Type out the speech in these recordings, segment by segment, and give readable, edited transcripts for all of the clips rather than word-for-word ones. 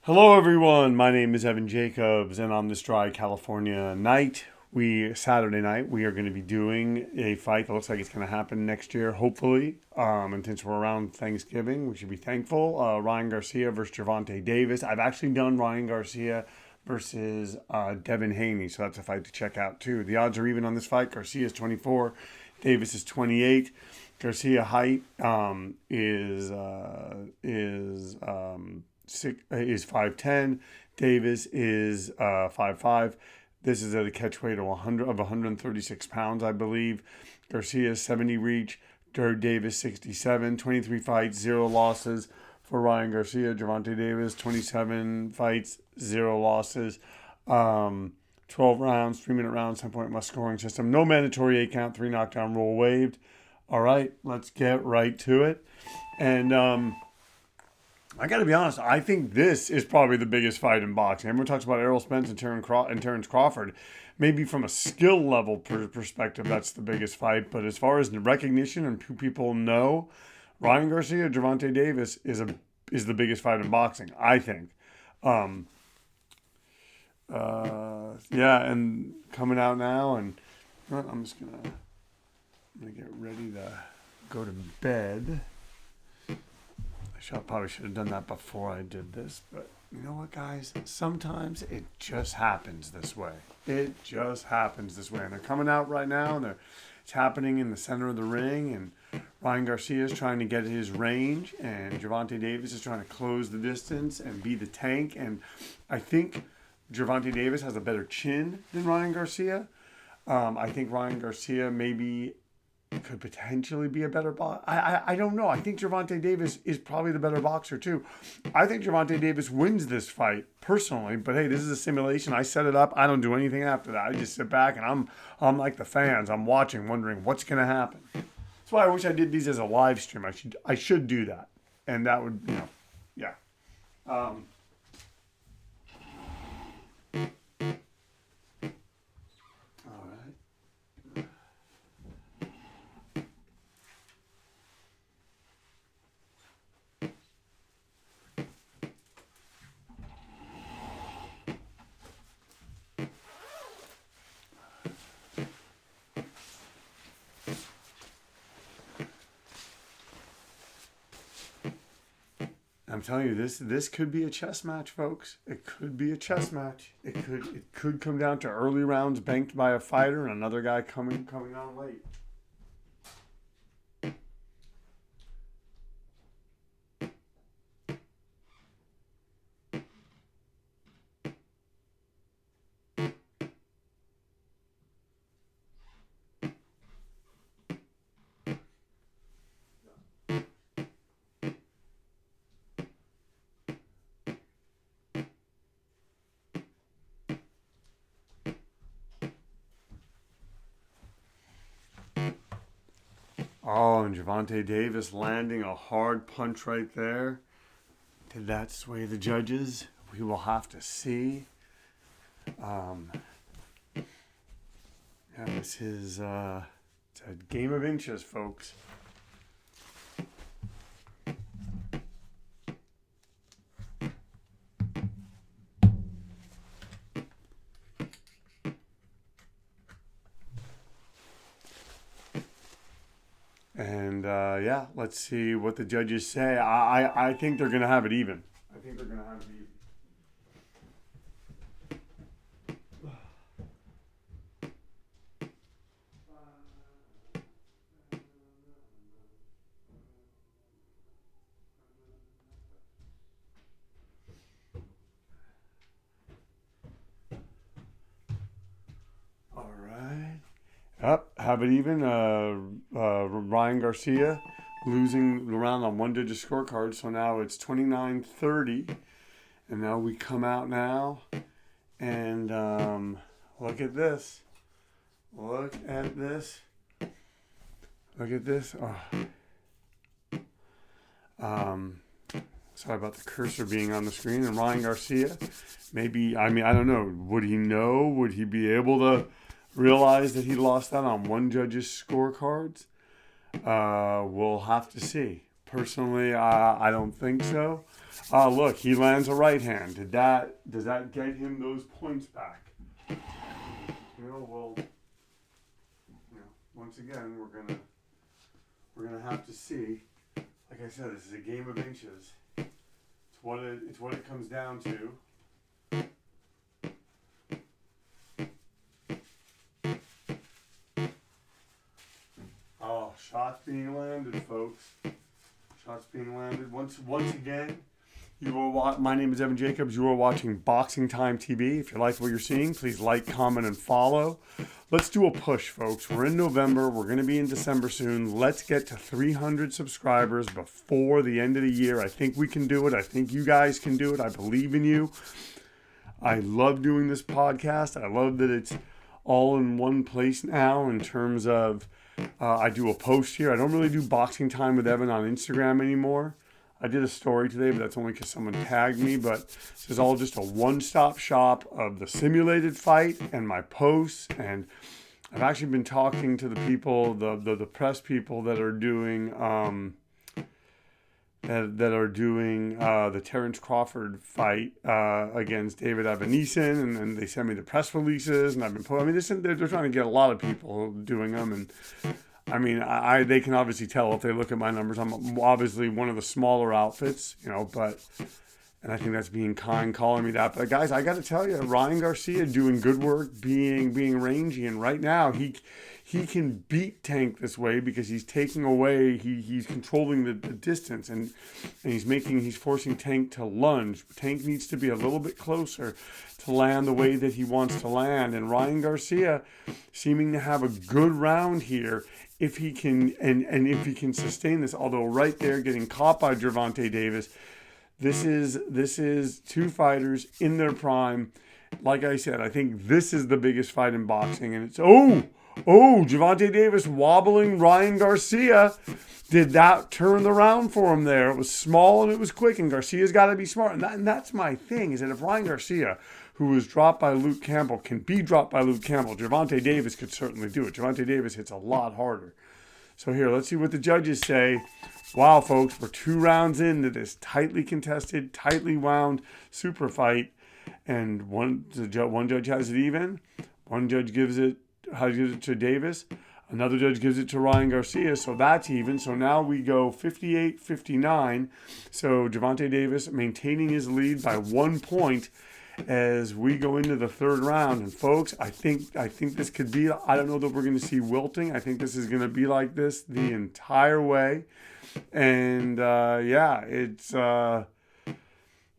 Hello, everyone. My name is Evan Jacobs, and on this dry California night, Saturday night, we are going to be doing a fight that looks like it's going to happen next year, hopefully. And since we're around Thanksgiving, we should be thankful. Ryan Garcia versus Gervonta Davis. I've actually done Ryan Garcia versus Devin Haney, so that's a fight to check out too. The odds are even on this fight. Garcia is 24, Davis is 28. Garcia height is 5'10". Davis is 5'5". This is at a catch weight of 136 pounds, I believe. Garcia 70 reach. Davis 67. 23 fights, 0 losses for Ryan Garcia. Gervonta Davis 27 fights, 0 losses. 12 rounds, 3-minute rounds, 10-point must scoring system. No mandatory 8 count, 3 knockdown rule waived. All right, let's get right to it. And I got to be honest, I think this is probably the biggest fight in boxing. Everyone talks about Errol Spence and Terrence Crawford. Maybe from a skill level perspective, that's the biggest fight. But as far as the recognition and who people know, Ryan Garcia, Gervonta Davis is the biggest fight in boxing, I think. Yeah, and coming out now, and I'm gonna get ready to go to bed. Probably should have done that before I did this, but you know what, guys? Sometimes it just happens this way. It just happens this way, and they're coming out right now, and it's happening in the center of the ring, and Ryan Garcia is trying to get his range, and Gervonta Davis is trying to close the distance and be the tank, and I think Gervonta Davis has a better chin than Ryan Garcia. I think Ryan Garcia maybe could potentially be a better boxer. I don't know. I think Gervonta Davis is probably the better boxer too. I think Gervonta Davis wins this fight personally, but hey, this is a simulation. I set it up. I don't do anything after that. I just sit back and I'm like the fans. I'm watching, wondering what's going to happen. That's why I wish I did these as a live stream. I should do that, and that would yeah. I'm telling you, this could be a chess match, folks. It could be a chess match. It could come down to early rounds banked by a fighter and another guy coming on late. Oh, and Gervonta Davis landing a hard punch right there. Did that sway the judges? We will have to see. Yeah, this is it's a game of inches, folks. And yeah, let's see what the judges say. I think they're going to have it even. I think they're going to have it even. All right. Yep, have it even. Ryan Garcia losing the round on one digit scorecard. So now it's 29-30. And now we come out now. And look at this. Look at this. Look at this. Sorry about the cursor being on the screen. And Ryan Garcia, maybe, I don't know. Would he know? Would he be able to realize that he lost that on one judge's scorecards? We'll have to see. Personally, I don't think so. Look, he lands a right hand. Does that get him those points back? Well, once again, we're gonna have to see. Like I said, this is a game of inches. It's what it comes down to. Oh, shots being landed, folks. Shots being landed. Once again, my name is Evan Jacobs. You are watching Boxing Time TV. If you like what you're seeing, please like, comment, and follow. Let's do a push, folks. We're in November. We're going to be in December soon. Let's get to 300 subscribers before the end of the year. I think we can do it. I think you guys can do it. I believe in you. I love doing this podcast. I love that it's all in one place now in terms of I do a post here. I don't really do Boxing Time with Evan on Instagram anymore. I did a story today, but that's only because someone tagged me. But this is all just a one-stop shop of the simulated fight and my posts. And I've actually been talking to the people, the press people that are doing the Terrence Crawford fight against David Avaneson, and they send me the press releases, and I've been they're trying to get a lot of people doing them, and they can obviously tell if they look at my numbers. I'm obviously one of the smaller outfits, but and I think that's being kind, calling me that. But guys, I got to tell you, Ryan Garcia doing good work, being rangy, and right now he can beat Tank this way because he's taking away, he's controlling the distance, and he's forcing Tank to lunge. Tank needs to be a little bit closer to land the way that he wants to land, and Ryan Garcia seeming to have a good round here if he can, and if he can sustain this, although right there getting caught by Gervonta Davis. This is two fighters in their prime. Like I said, I think this is the biggest fight in boxing, and it's Gervonta Davis wobbling Ryan Garcia. Did that turn the round for him there? It was small and it was quick, and Garcia's got to be smart. And that's my thing, is that if Ryan Garcia, who was dropped by Luke Campbell, can be dropped by Luke Campbell, Gervonta Davis could certainly do it. Gervonta Davis hits a lot harder. So here, let's see what the judges say. Wow, folks, we're 2 rounds into this tightly contested, tightly wound super fight. And one judge has it even. One judge gives it to Davis. Another judge gives it to Ryan Garcia, so that's even. So now we go 58-59. So Gervonta Davis maintaining his lead by 1 point as we go into the 3rd round. And folks, I think this could be, I don't know that we're going to see wilting. I think this is going to be like this the entire way. And it's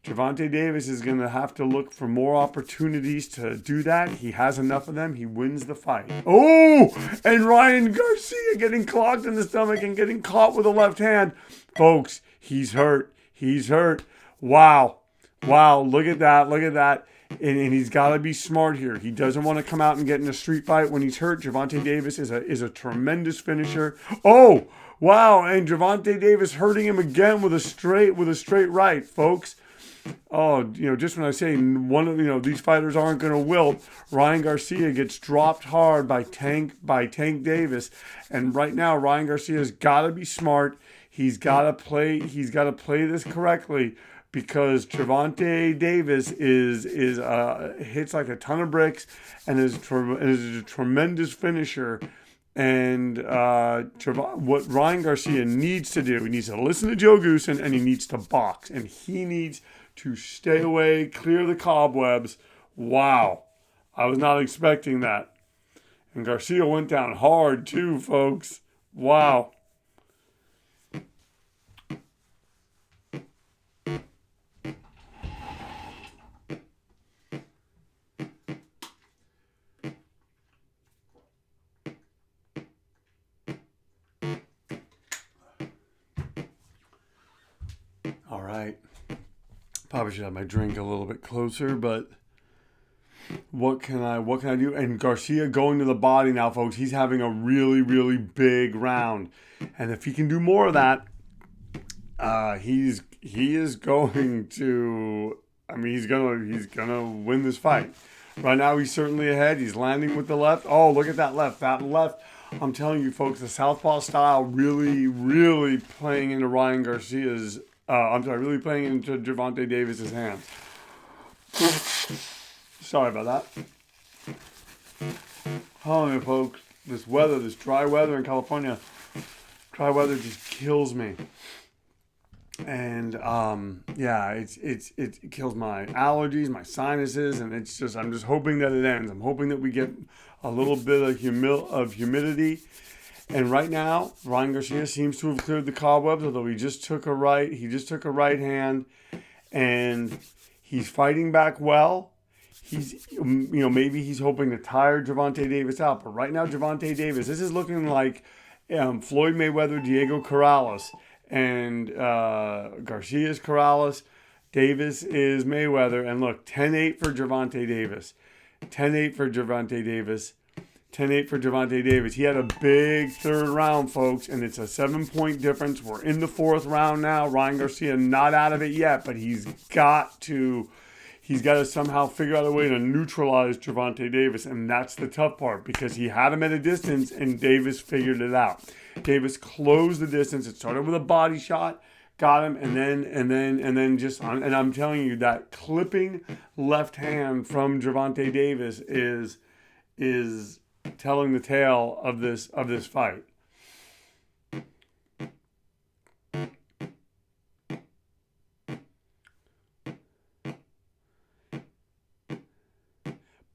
Gervonta Davis is going to have to look for more opportunities to do that. He has enough of them. He wins the fight. Oh, and Ryan Garcia getting clocked in the stomach and getting caught with a left hand. Folks, he's hurt. Wow, look at that. And he's got to be smart here. He doesn't want to come out and get in a street fight when he's hurt. Gervonta Davis is a tremendous finisher. Oh, wow, and Gervonta Davis hurting him again with a straight right, folks. Oh, just when I say these fighters aren't going to wilt, Ryan Garcia gets dropped hard by Tank Davis, and right now Ryan Garcia's got to be smart. He's got to play this correctly, because Gervonta Davis is hits like a ton of bricks and is a tremendous finisher. And what Ryan Garcia needs to do, he needs to listen to Joe Goosen, and he needs to box, and he needs to stay away, clear the cobwebs. Wow, I was not expecting that. And Garcia went down hard too, folks. Wow. All right. Probably should have my drink a little bit closer, but what can I do? And Garcia going to the body now, folks. He's having a really, really big round. And if he can do more of that, he is going to, he's gonna win this fight. Right now he's certainly ahead. He's landing with the left. Oh, look at that left. That left, I'm telling you folks, the southpaw style really, really playing into Ryan Garcia's I'm sorry, really playing into Gervonta Davis's hands. Sorry about that. Oh, folks, this weather, this dry weather in California, dry weather just kills me. And yeah, it kills my allergies, my sinuses, and it's just I'm just hoping that it ends. I'm hoping that we get a little bit of humidity. And right now, Ryan Garcia seems to have cleared the cobwebs, although he just took a right hand, and he's fighting back well. He's, maybe he's hoping to tire Gervonta Davis out, but right now, Gervonta Davis, this is looking like Floyd Mayweather, Diego Corrales, and Garcia is Corrales, Davis is Mayweather, and look, 10-8 for Gervonta Davis, 10-8 for Gervonta Davis. 10-8 for Gervonta Davis. He had a big third round, folks, and it's a 7-point difference. We're in the fourth round now. Ryan Garcia not out of it yet, but he's got to somehow figure out a way to neutralize Gervonta Davis, and that's the tough part because he had him at a distance, and Davis figured it out. Davis closed the distance. It started with a body shot, got him, and I'm telling you that clipping left hand from Gervonta Davis is telling the tale of this fight.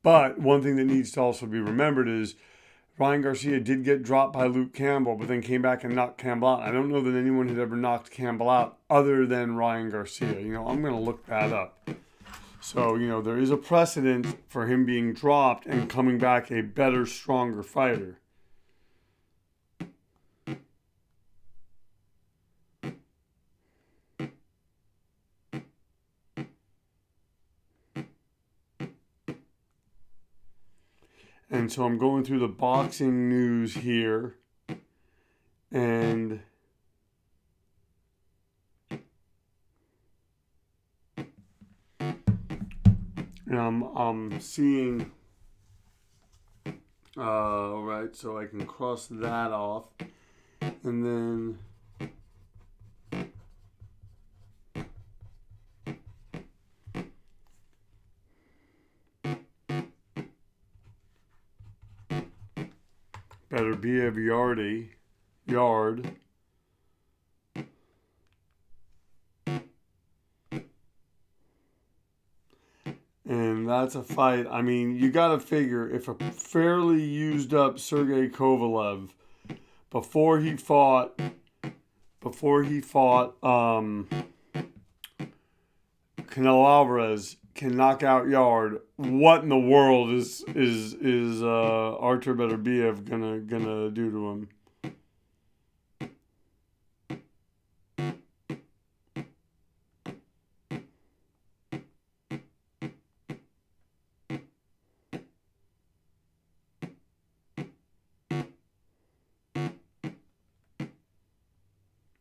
But one thing that needs to also be remembered is Ryan Garcia did get dropped by Luke Campbell, but then came back and knocked Campbell out. I don't know that anyone had ever knocked Campbell out other than Ryan Garcia. I'm going to look that up. So, there is a precedent for him being dropped and coming back a better, stronger fighter. And so I'm going through the boxing news here, and I'm seeing, right, so I can cross that off, and then better be a yard. And that's a fight. I mean, you got to figure if a fairly used up Sergey Kovalev before he fought Canelo Alvarez can knock out Yard, what in the world is Artur Beterbiev gonna do to him?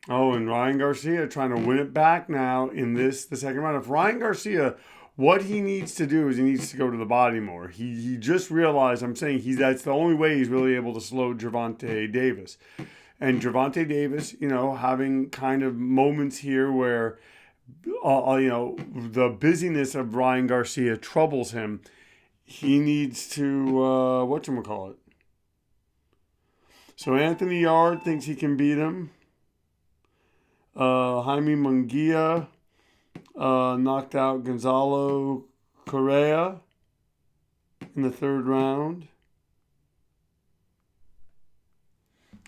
Oh, and Ryan Garcia trying to win it back now in the second round. If Ryan Garcia, what he needs to do is he needs to go to the body more. He just realized, that's the only way he's really able to slow Gervonta Davis. And Gervonta Davis, having kind of moments here where, the busyness of Ryan Garcia troubles him. He needs to, whatchamacallit. So Anthony Yard thinks he can beat him. Jaime Munguia knocked out Gonzalo Correa in the third round.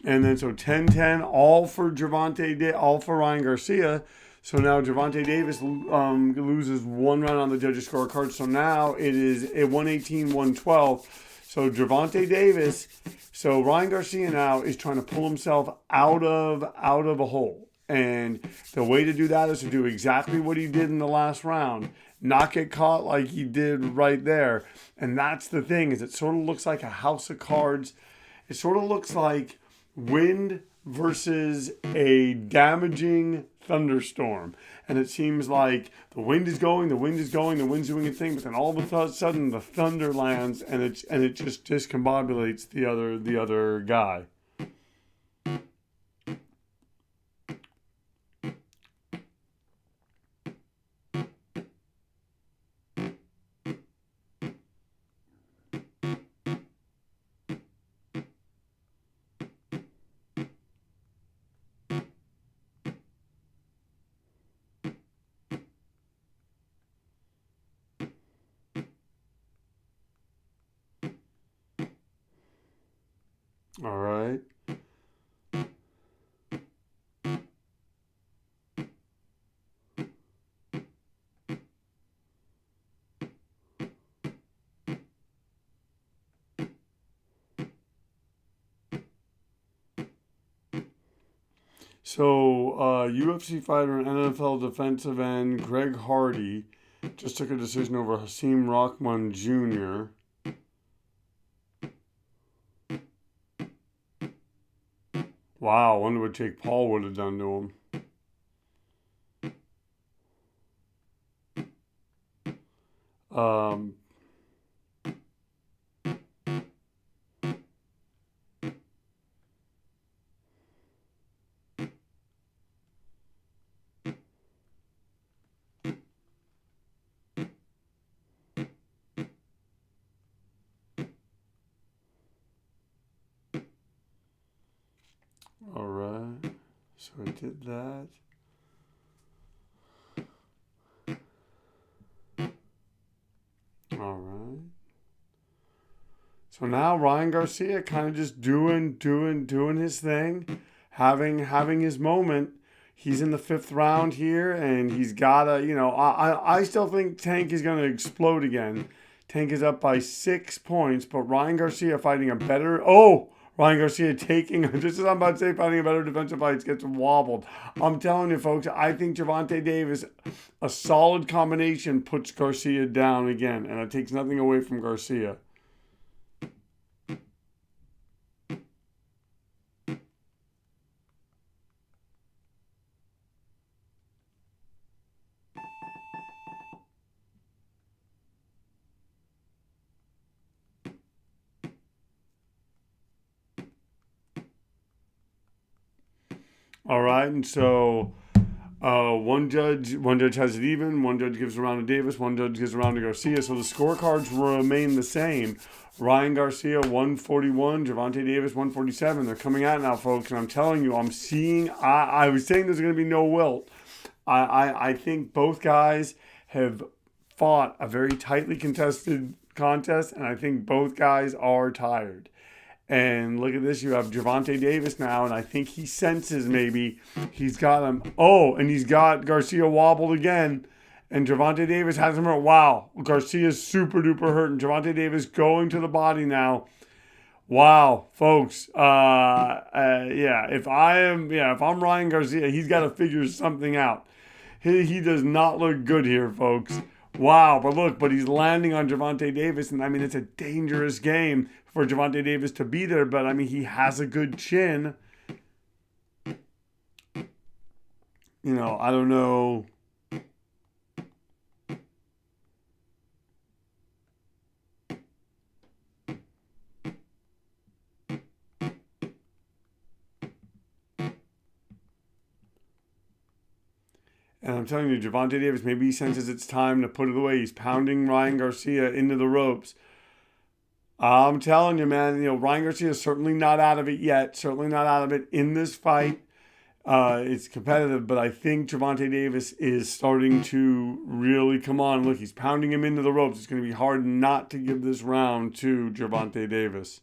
And then so 10-10, all for Ryan Garcia. So now Gervonta Davis loses one round on the judges' scorecard. So now it is a 118-112. So Gervonta Davis, so Ryan Garcia now is trying to pull himself out of a hole. And the way to do that is to do exactly what he did in the last round. Not get caught like he did right there. And that's the thing, is it sort of looks like a house of cards. It sort of looks like wind versus a damaging thunderstorm. And it seems like the wind is going, the wind's doing a thing, but then all of a sudden the thunder lands and it just discombobulates the other guy. All right. So, UFC fighter and NFL defensive end Greg Hardy just took a decision over Hasim Rahman Jr. Wow, I wonder what Jake Paul would have done to him. All right. So I did that. All right. So now Ryan Garcia kind of just doing his thing, having his moment. He's in the fifth round here, and he's gotta, I still think Tank is gonna explode again. Tank is up by 6 points, but Ryan Garcia fighting a better. Oh, Ryan Garcia taking just as I'm about to say, fighting a better defensive fight gets wobbled. I'm telling you, folks, I think Gervonta Davis, a solid combination, puts Garcia down again, and it takes nothing away from Garcia. All right, and so one judge has it even. One judge gives a round to Davis. One judge gives a round to Garcia. So the scorecards remain the same. Ryan Garcia 141, Gervonta Davis 147. They're coming out now, folks, and I'm telling you, I'm seeing. I was saying there's going to be no wilt. I think both guys have fought a very tightly contested contest, and I think both guys are tired. And look at this, you have Gervonta Davis now, and I think he senses maybe he's got him. Oh, and he's got Garcia wobbled again. And Gervonta Davis has him hurt. Wow, Garcia's super duper hurt. And Gervonta Davis going to the body now. Wow, folks. Yeah, if I'm Ryan Garcia, he's got to figure something out. He does not look good here, folks. Wow, but he's landing on Gervonta Davis, and I mean it's a dangerous game for Gervonta Davis to be there. But I mean he has a good chin. I don't know. And I'm telling you, Gervonta Davis, maybe he senses it's time to put it away. He's pounding Ryan Garcia into the ropes. I'm telling you, man, Ryan Garcia is certainly not out of it yet. Certainly not out of it in this fight. It's competitive, but I think Gervonta Davis is starting to really come on. Look, he's pounding him into the ropes. It's going to be hard not to give this round to Gervonta Davis.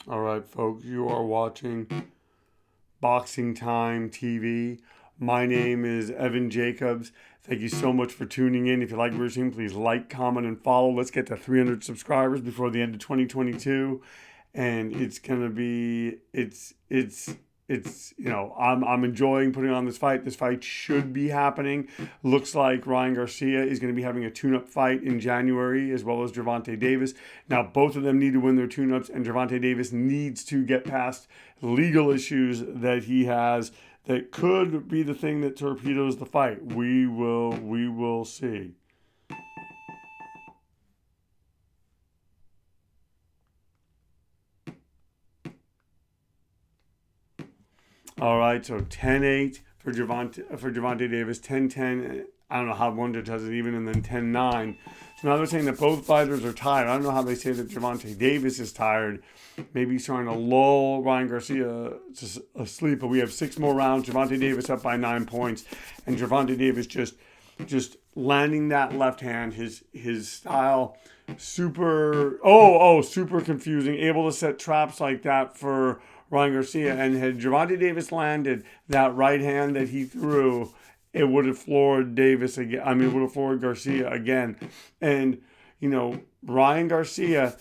All right, folks, you are watching Boxing Time TV. My name is Evan Jacobs. Thank you so much for tuning in. If you like what you're seeing, please like, comment, and follow. Let's get to 300 subscribers before the end of 2022. And it's going to be, it's I'm enjoying putting on this fight. This fight should be happening. Looks like Ryan Garcia is going to be having a tune-up fight in January, as well as Gervonta Davis. Now both of them need to win their tune-ups, and Gervonta Davis needs to get past legal issues that he has that could be the thing that torpedoes the fight. We will see. All right, so 10-8 for Gervonta Davis, 10-10. I don't know how one does it even, and then 10-9. So now they're saying that both fighters are tired. I don't know how they say that Gervonta Davis is tired. Maybe he's trying to lull Ryan Garcia to asleep. But we have 6 more rounds. Gervonta Davis up by 9 points, and Gervonta Davis just landing that left hand. His style super confusing. Able to set traps like that for Ryan Garcia, and had Gervonta Davis landed that right hand that he threw, it would have floored Davis again. I mean, it would have floored Garcia again. And Ryan Garcia,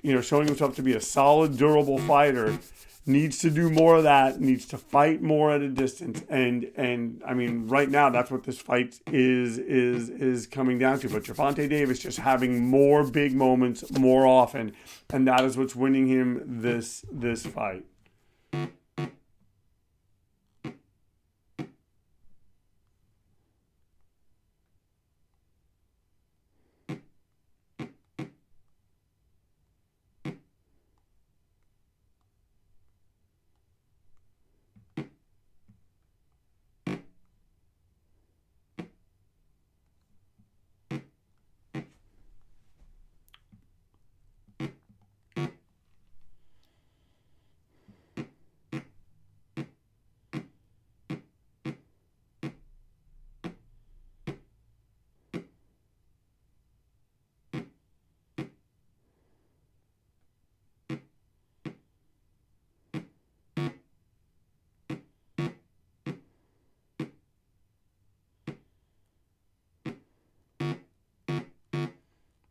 showing himself to be a solid, durable fighter, needs to do more of that. Needs to fight more at a distance. And I mean, right now, that's what this fight is coming down to. But Gervonta Davis just having more big moments more often, and that is what's winning him this fight.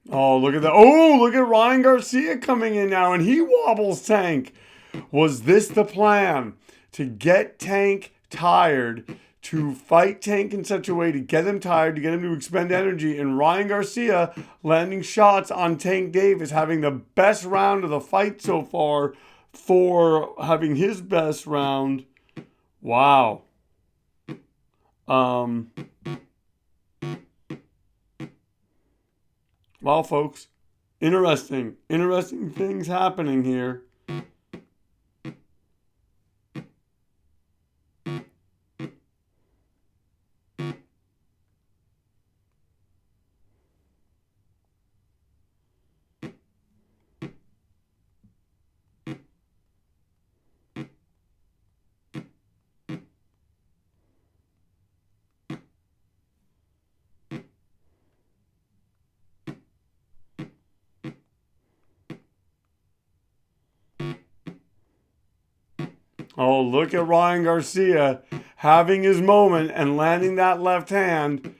Oh, look at that. Oh, look at Ryan Garcia coming in now, and he wobbles Tank. Was this the plan? To get Tank tired, to fight Tank in such a way to get him tired, to get him to expend energy, and Ryan Garcia landing shots on Tank Davis, having the best round of the fight so far for having his best round. Wow. Um, well, folks, interesting things happening here. Oh, look at Ryan Garcia having his moment and landing that left hand.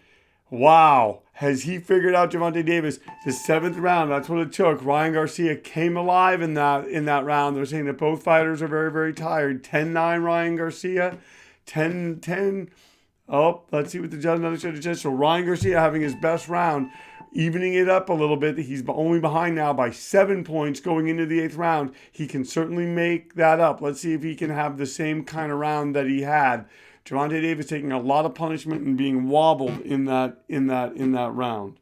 Wow. Has he figured out Gervonta Davis? The 7th round, that's what it took. Ryan Garcia came alive in that round. They're saying that both fighters are very, very tired. 10-9 Ryan Garcia. 10-10. Oh, let's see what the judge says. So Ryan Garcia having his best round, evening it up a little bit. He's only behind now by 7 points going into the 8th round. He can certainly make that up. Let's see if he can have the same kind of round that he had. Gervonta Davis taking a lot of punishment and being wobbled in that round.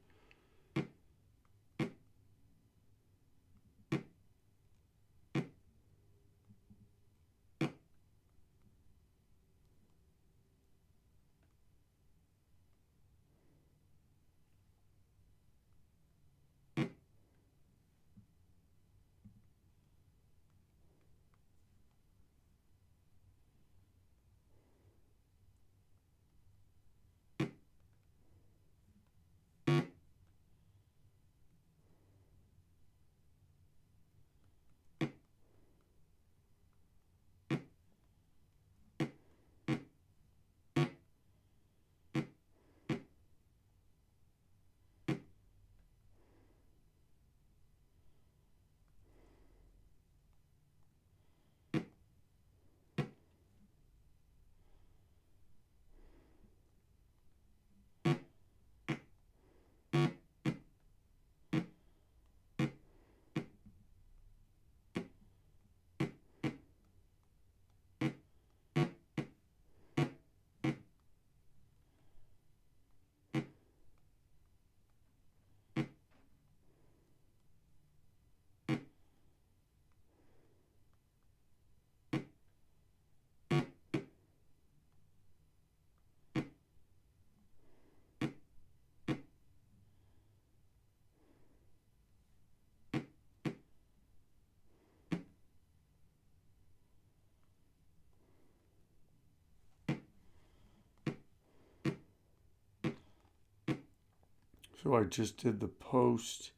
So I just did the post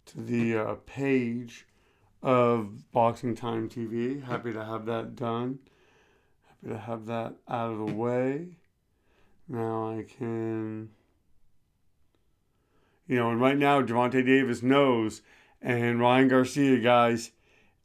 to the page of Boxing Time TV. Happy to have that done. Happy to have that out of the way. Now I can, and right now Gervonta Davis knows, and Ryan Garcia, guys,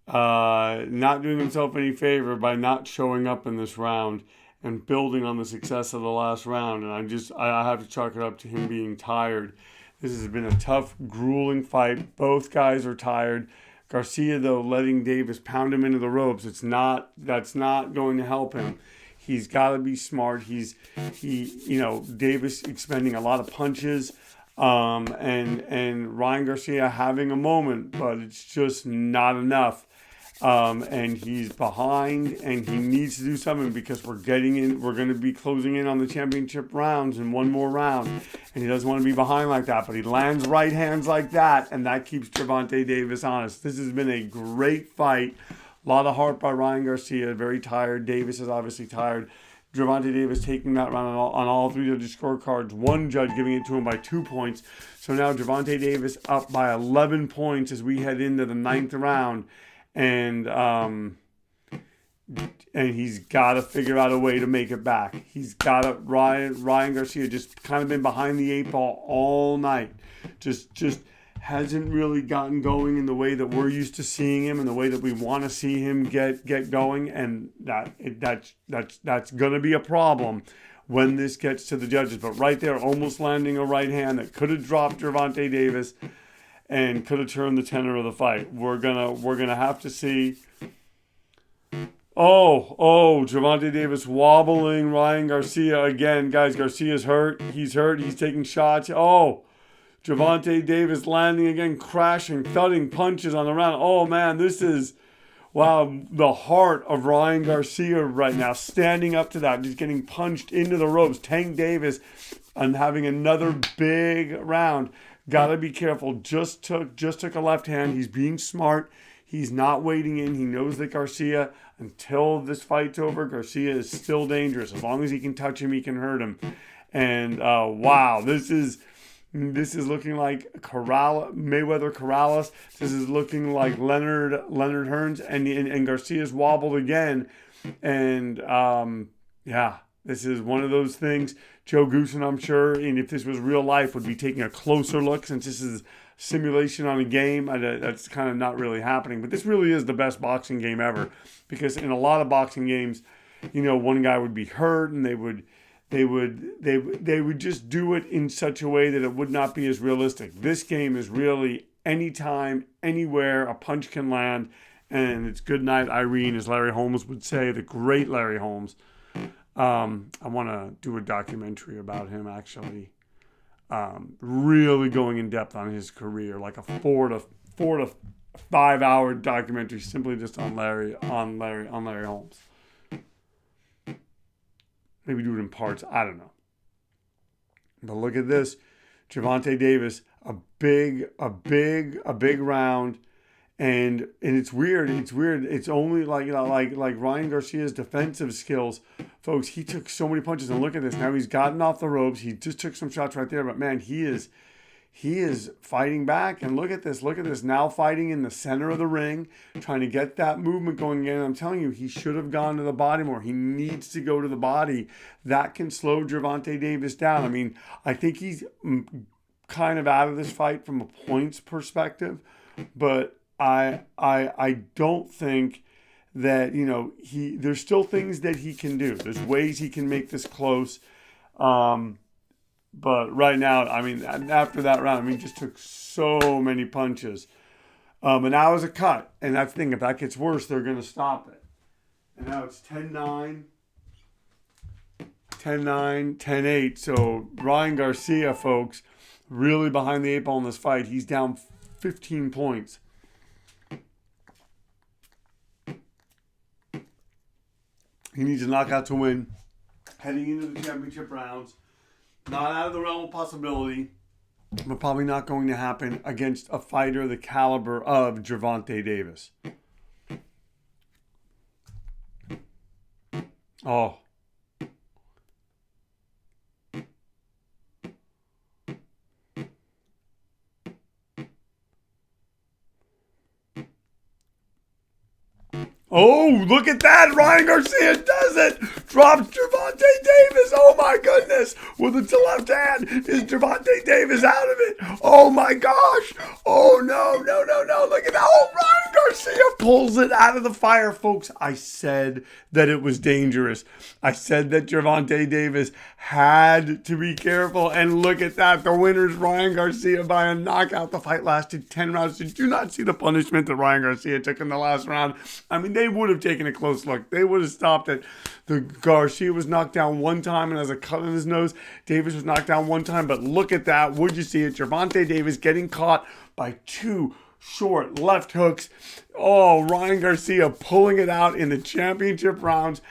not doing himself any favor by not showing up in this round and building on the success of the last round. And I have to chalk it up to him being tired. This has been a tough, grueling fight. Both guys are tired. Garcia, though, letting Davis pound him into the ropes, that's not going to help him. He's got to be smart. Davis expending a lot of punches, and Ryan Garcia having a moment, but it's just not enough. And he's behind, and he needs to do something because we're going to be closing in on the championship rounds in one more round, and he doesn't want to be behind like that, but he lands right hands like that, and that keeps Gervonta Davis honest. This has been a great fight. A lot of heart by Ryan Garcia, very tired. Davis is obviously tired. Gervonta Davis taking that round on all three of the scorecards. One judge giving it to him by 2 points. So now Gervonta Davis up by 11 points as we head into the 9th round. And he's got to figure out a way to make it back. He's got to. Ryan Garcia just kind of been behind the 8 ball all night. Just hasn't really gotten going in the way that we're used to seeing him and the way that we want to see him get going. And that's going to be a problem when this gets to the judges. But right there, almost landing a right hand that could have dropped Gervonta Davis and could have turned the tenor of the fight. We're gonna have to see. Gervonta Davis wobbling Ryan Garcia again. Guys, Garcia's hurt. He's hurt. He's taking shots. Gervonta Davis landing again, crashing, thudding punches on the round. Oh man, this is the heart of Ryan Garcia right now, standing up to that, just getting punched into the ropes. Tank Davis and having another big round. Gotta be careful. Just took a left hand. He's being smart. He's not waiting in. He knows that Garcia, until this fight's over, Garcia is still dangerous. As long as he can touch him, he can hurt him. And this is looking like Mayweather Corrales. This is looking like Leonard Hearns, and Garcia's wobbled again. And this is one of those things. Joe Goosen, I'm sure, and if this was real life, would be taking a closer look since this is simulation on a game. That's kind of not really happening. But this really is the best boxing game ever, because in a lot of boxing games, one guy would be hurt and they would just do it in such a way that it would not be as realistic. This game is really anytime, anywhere a punch can land, and it's good night, Irene, as Larry Holmes would say, the great Larry Holmes. I want to do a documentary about him, actually. Really going in depth on his career, like a 4 to 5 hour documentary, simply just on Larry Holmes. Maybe do it in parts. I don't know. But look at this, Gervonta Davis, a big round. And it's weird. It's only like Ryan Garcia's defensive skills, folks. He took so many punches, and look at this. Now he's gotten off the ropes. He just took some shots right there, but man, he is fighting back. And look at this. Now fighting in the center of the ring, trying to get that movement going again. I'm telling you, he should have gone to the body more. He needs to go to the body. That can slow Gervonta Davis down. I mean, I think he's kind of out of this fight from a points perspective, but I don't think that, there's still things that he can do. There's ways he can make this close. But right now, I mean, after that round, he just took so many punches. And now it's a cut. And that's the thing, if that gets worse, they're going to stop it. And now it's 10-9, 10-8. So Ryan Garcia, folks, really behind the 8 ball in this fight. He's down 15 points. He needs a knockout to win. Heading into the championship rounds. Not out of the realm of possibility, but probably not going to happen against a fighter the caliber of Gervonta Davis. Oh. Oh, look at that. Ryan Garcia does it. Drops Gervonta Davis. Oh, my goodness. With it to left hand. Is Gervonta Davis out of it? Oh, my gosh. Oh, no. Look at that. Oh, Ryan Garcia pulls it out of the fire. Folks, I said that it was dangerous. I said that Gervonta Davis had to be careful. And look at that. The winner's Ryan Garcia by a knockout. The fight lasted 10 rounds. Did you not see the punishment that Ryan Garcia took in the last round? I mean, they would have taken a close look. They would have stopped it. The Garcia was knocked down one time and has a cut on his nose. Davis was knocked down one time, but look at that. Would you see it? Gervonta Davis getting caught by two short left hooks. Oh, Ryan Garcia pulling it out in the championship rounds.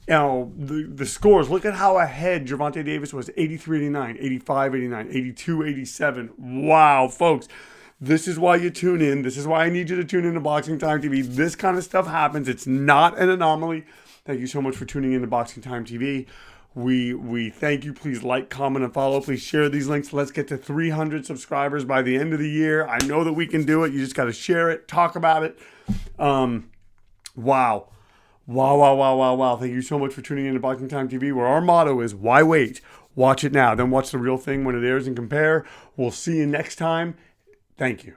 You know, the scores, look at how ahead Gervonta Davis was. 83-89, 85-89, 82-87. Wow, folks. This is why you tune in. This is why I need you to tune in to Boxing Time TV. This kind of stuff happens. It's not an anomaly. Thank you so much for tuning in to Boxing Time TV. We thank you. Please like, comment, and follow. Please share these links. Let's get to 300 subscribers by the end of the year. I know that we can do it. You just got to share it, talk about it. Wow. Thank you so much for tuning in to Boxing Time TV, where our motto is, why wait? Watch it now. Then watch the real thing when it airs and compare. We'll see you next time. Thank you.